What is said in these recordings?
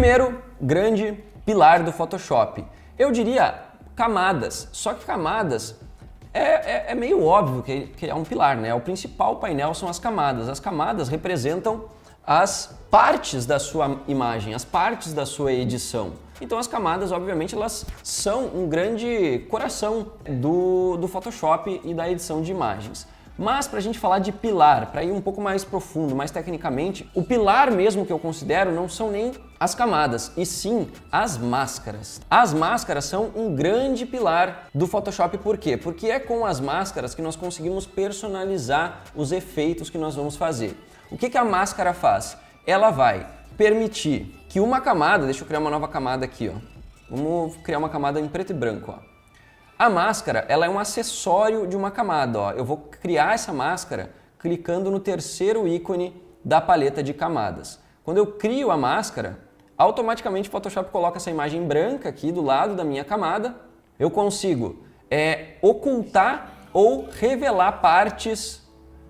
Primeiro grande pilar do Photoshop, eu diria camadas, só que camadas é meio óbvio que é um pilar, né? O principal painel são as camadas. As camadas representam as partes da sua imagem, as partes da sua edição. Então as camadas, obviamente, elas são um grande coração do Photoshop e da edição de imagens. Mas para a gente falar de pilar, para ir um pouco mais profundo, mais tecnicamente, o pilar mesmo que eu considero não são nem as camadas, e sim as máscaras. As máscaras são um grande pilar do Photoshop, por quê? Porque é com as máscaras que nós conseguimos personalizar os efeitos que nós vamos fazer. O que a máscara faz? Ela vai permitir que uma camada, deixa eu criar uma nova camada aqui, ó. Vamos criar uma camada em preto e branco, ó. A máscara, ela é um acessório de uma camada, ó. Eu vou criar essa máscara clicando no terceiro ícone da paleta de camadas. Quando eu crio a máscara, automaticamente o Photoshop coloca essa imagem branca aqui do lado da minha camada. Eu consigo ocultar ou revelar partes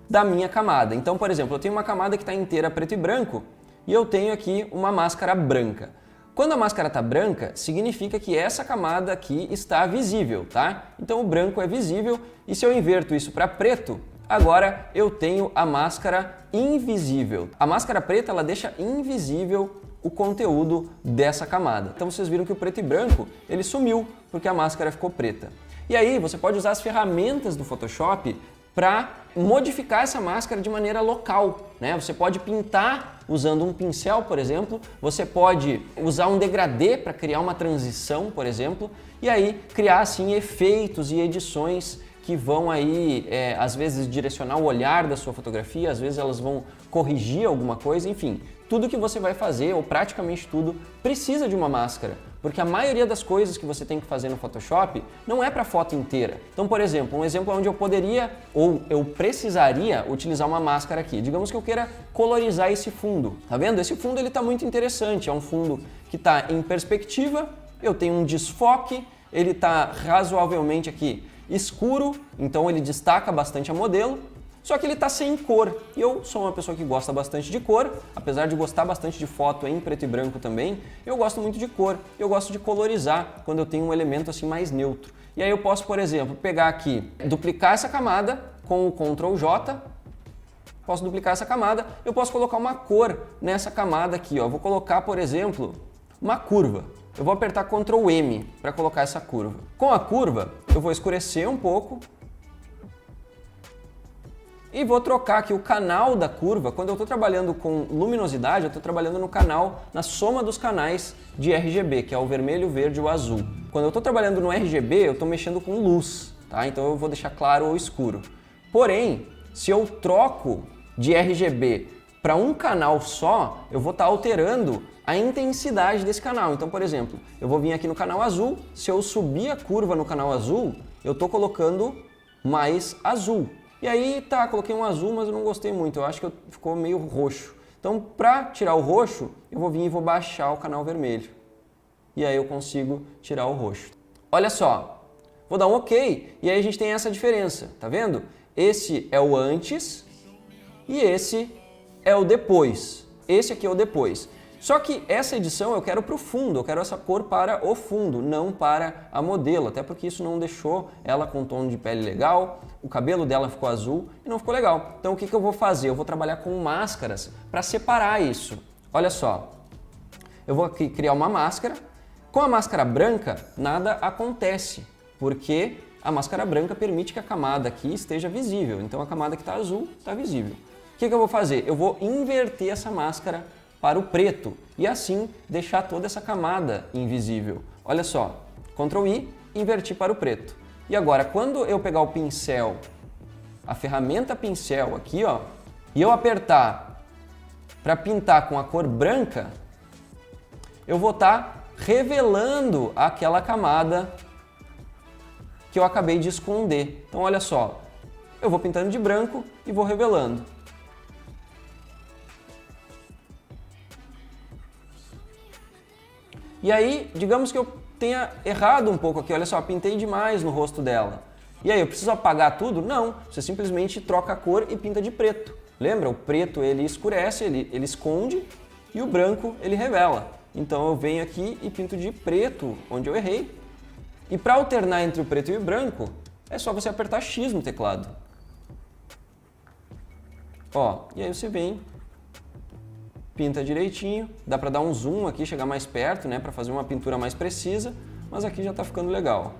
da minha camada. Então, por exemplo, eu tenho uma camada que está inteira preto e branco e eu tenho aqui uma máscara branca. Quando a máscara está branca, significa que essa camada aqui está visível, tá? Então o branco é visível e se eu inverto isso para preto, agora eu tenho a máscara invisível. A máscara preta, ela deixa invisível o conteúdo dessa camada. Então vocês viram que o preto e branco, ele sumiu porque a máscara ficou preta. E aí você pode usar as ferramentas do Photoshop para modificar essa máscara de maneira local, né? Você pode pintar usando um pincel, por exemplo, você pode usar um degradê para criar uma transição, por exemplo, e aí criar assim efeitos e edições que vão aí, às vezes, direcionar o olhar da sua fotografia, às vezes elas vão corrigir alguma coisa, enfim. Tudo que você vai fazer, ou praticamente tudo, precisa de uma máscara, porque a maioria das coisas que você tem que fazer no Photoshop não é para a foto inteira. Então, por exemplo, um exemplo onde eu poderia, ou eu precisaria utilizar uma máscara aqui. Digamos que eu queira colorizar esse fundo, tá vendo? Esse fundo ele está muito interessante, é um fundo que está em perspectiva, eu tenho um desfoque, ele está razoavelmente aqui escuro, então ele destaca bastante a modelo, só que ele está sem cor. E eu sou uma pessoa que gosta bastante de cor, apesar de gostar bastante de foto em preto e branco também, eu gosto muito de cor, eu gosto de colorizar quando eu tenho um elemento assim mais neutro. E aí eu posso, por exemplo, pegar aqui, duplicar essa camada com o Ctrl J, posso duplicar essa camada, eu posso colocar uma cor nessa camada aqui, ó. Eu vou colocar, por exemplo, uma curva. Eu vou apertar Ctrl M para colocar essa curva. Com a curva, eu vou escurecer um pouco e vou trocar aqui o canal da curva. Quando eu estou trabalhando com luminosidade, eu estou trabalhando no canal, na soma dos canais de RGB, que é o vermelho, o verde e o azul. Quando eu estou trabalhando no RGB, eu estou mexendo com luz, tá? Então eu vou deixar claro ou escuro. Porém, se eu troco de RGB para um canal só, eu vou estar alterando a intensidade desse canal. Então, por exemplo, eu vou vir aqui no canal azul, se eu subir a curva no canal azul, eu estou colocando mais azul. E aí, tá, coloquei um azul, mas eu não gostei muito, eu acho que ficou meio roxo. Então, para tirar o roxo, eu vou vir e vou baixar o canal vermelho. E aí eu consigo tirar o roxo. Olha só, vou dar um OK, e aí a gente tem essa diferença, tá vendo? Esse é o antes e esse é o depois. Esse aqui é o depois. Só que essa edição eu quero para o fundo, eu quero essa cor para o fundo, não para a modelo, até porque isso não deixou ela com um tom de pele legal, o cabelo dela ficou azul e não ficou legal. Então o que eu vou fazer? Eu vou trabalhar com máscaras para separar isso. Olha só, eu vou aqui criar uma máscara, com a máscara branca nada acontece, porque a máscara branca permite que a camada aqui esteja visível, então a camada que está azul está visível. O que eu vou fazer? Eu vou inverter essa máscara para o preto e assim deixar toda essa camada invisível. Olha só, Ctrl I, inverti para o preto. E agora, quando eu pegar o pincel, a ferramenta pincel aqui, ó, e eu apertar para pintar com a cor branca, eu vou estar revelando aquela camada que eu acabei de esconder. Então, olha só, eu vou pintando de branco e vou revelando. E aí, digamos que eu tenha errado um pouco aqui, olha só, pintei demais no rosto dela. E aí, eu preciso apagar tudo? Não, você simplesmente troca a cor e pinta de preto. Lembra? O preto ele escurece, ele esconde e o branco ele revela. Então eu venho aqui e pinto de preto onde eu errei. E para alternar entre o preto e o branco, é só você apertar X no teclado. Ó, e aí você vem, pinta direitinho, dá para dar um zoom aqui, chegar mais perto, né, para fazer uma pintura mais precisa, mas aqui já está ficando legal.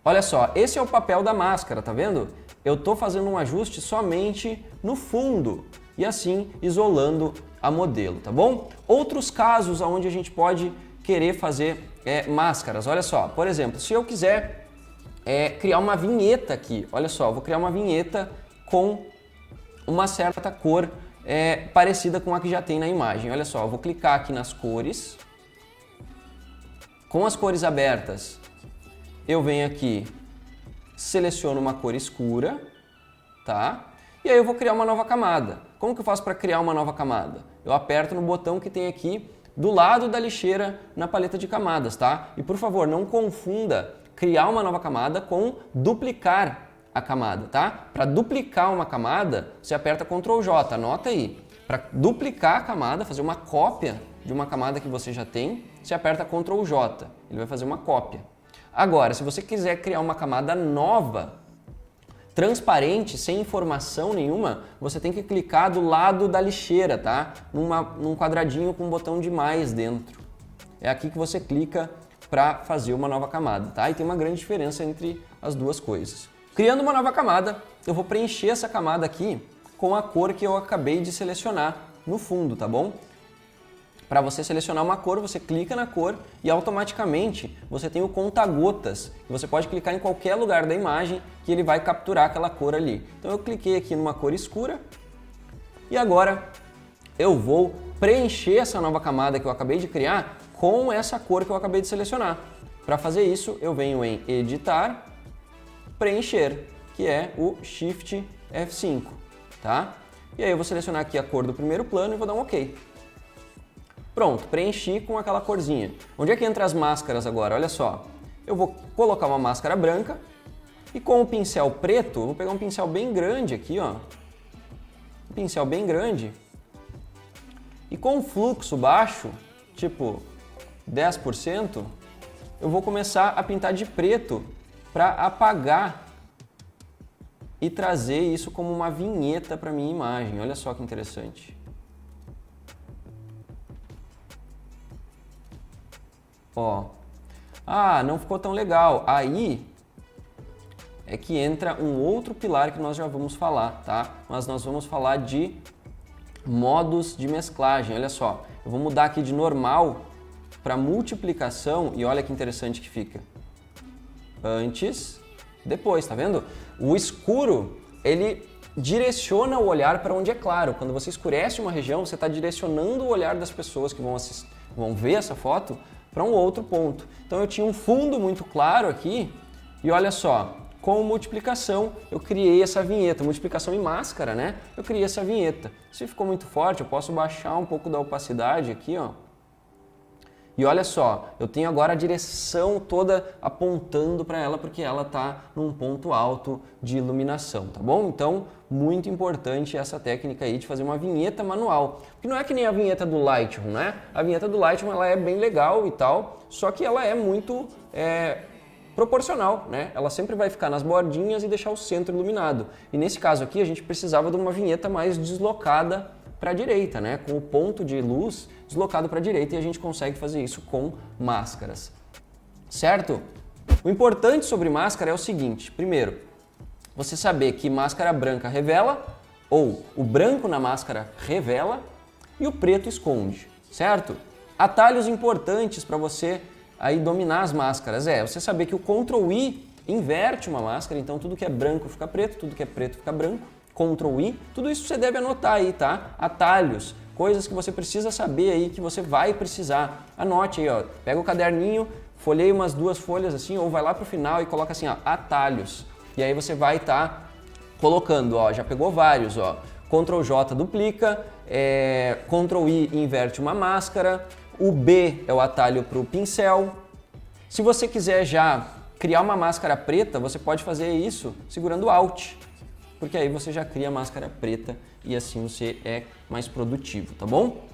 Olha só, esse é o papel da máscara, tá vendo? Eu estou fazendo um ajuste somente no fundo e assim isolando a modelo, tá bom? Outros casos onde a gente pode querer fazer máscaras, olha só, por exemplo, se eu quiser criar uma vinheta aqui, olha só, eu vou criar uma vinheta com uma certa cor parecida com a que já tem na imagem, olha só, eu vou clicar aqui nas cores, com as cores abertas, eu venho aqui, seleciono uma cor escura, tá? E aí eu vou criar uma nova camada. Como que eu faço para criar uma nova camada? Eu aperto no botão que tem aqui do lado da lixeira na paleta de camadas, tá? E por favor, não confunda criar uma nova camada com duplicar a camada, tá? Para duplicar uma camada, você aperta Ctrl J, anota aí. Para duplicar a camada, fazer uma cópia de uma camada que você já tem, você aperta Ctrl J, ele vai fazer uma cópia. Agora, se você quiser criar uma camada nova, transparente, sem informação nenhuma, você tem que clicar do lado da lixeira, tá? Num quadradinho com um botão de mais dentro. É aqui que você clica para fazer uma nova camada, tá? E tem uma grande diferença entre as duas coisas. Criando uma nova camada, eu vou preencher essa camada aqui com a cor que eu acabei de selecionar no fundo, tá bom? Para você selecionar uma cor, você clica na cor e automaticamente você tem o conta-gotas. Você pode clicar em qualquer lugar da imagem que ele vai capturar aquela cor ali. Então eu cliquei aqui numa cor escura e agora eu vou preencher essa nova camada que eu acabei de criar com essa cor que eu acabei de selecionar. Para fazer isso, eu venho em Editar, Preencher, que é o Shift F5, tá? E aí eu vou selecionar aqui a cor do primeiro plano e vou dar um OK. Pronto, preenchi com aquela corzinha. Onde é que entra as máscaras agora? Olha só, eu vou colocar uma máscara branca e com o pincel preto, eu vou pegar um pincel bem grande aqui, ó. Um pincel bem grande. E com um fluxo baixo, tipo 10%, eu vou começar a pintar de preto para apagar e trazer isso como uma vinheta para minha imagem. Olha só que interessante. Ó, não ficou tão legal. Aí é que entra um outro pilar que nós já vamos falar, tá? Mas nós vamos falar de modos de mesclagem. Olha só, eu vou mudar aqui de normal para multiplicação e olha que interessante que fica. Antes, depois, tá vendo? O escuro, ele direciona o olhar para onde é claro. Quando você escurece uma região, você está direcionando o olhar das pessoas que vão ver essa foto para um outro ponto. Então eu tinha um fundo muito claro aqui e olha só, com multiplicação eu criei essa vinheta, multiplicação em máscara, né? Eu criei essa vinheta. Se ficou muito forte, eu posso baixar um pouco da opacidade aqui, ó. E olha só, eu tenho agora a direção toda apontando para ela porque ela está num ponto alto de iluminação, tá bom? Então, muito importante essa técnica aí de fazer uma vinheta manual. Porque não é que nem a vinheta do Lightroom, né? A vinheta do Lightroom ela é bem legal e tal, só que ela é muito proporcional, né? Ela sempre vai ficar nas bordinhas e deixar o centro iluminado. E nesse caso aqui a gente precisava de uma vinheta mais deslocada para a direita, né? Com o ponto de luz deslocado para a direita e a gente consegue fazer isso com máscaras, certo? O importante sobre máscara é o seguinte, primeiro, você saber que máscara branca revela, ou o branco na máscara revela e o preto esconde, certo? Atalhos importantes para você aí dominar as máscaras você saber que o Ctrl I inverte uma máscara, então tudo que é branco fica preto, tudo que é preto fica branco, Ctrl I, tudo isso você deve anotar aí, tá? Atalhos, coisas que você precisa saber aí, que você vai precisar. Anote aí, ó, pega o caderninho, folheia umas 2 folhas assim, ou vai lá pro final e coloca assim, ó, atalhos. E aí você vai estar colocando, ó, já pegou vários, ó, Ctrl J duplica, Ctrl I inverte uma máscara, o B é o atalho para o pincel. Se você quiser já criar uma máscara preta, você pode fazer isso segurando Alt. porque aí você já cria a máscara preta e assim você é mais produtivo, tá bom?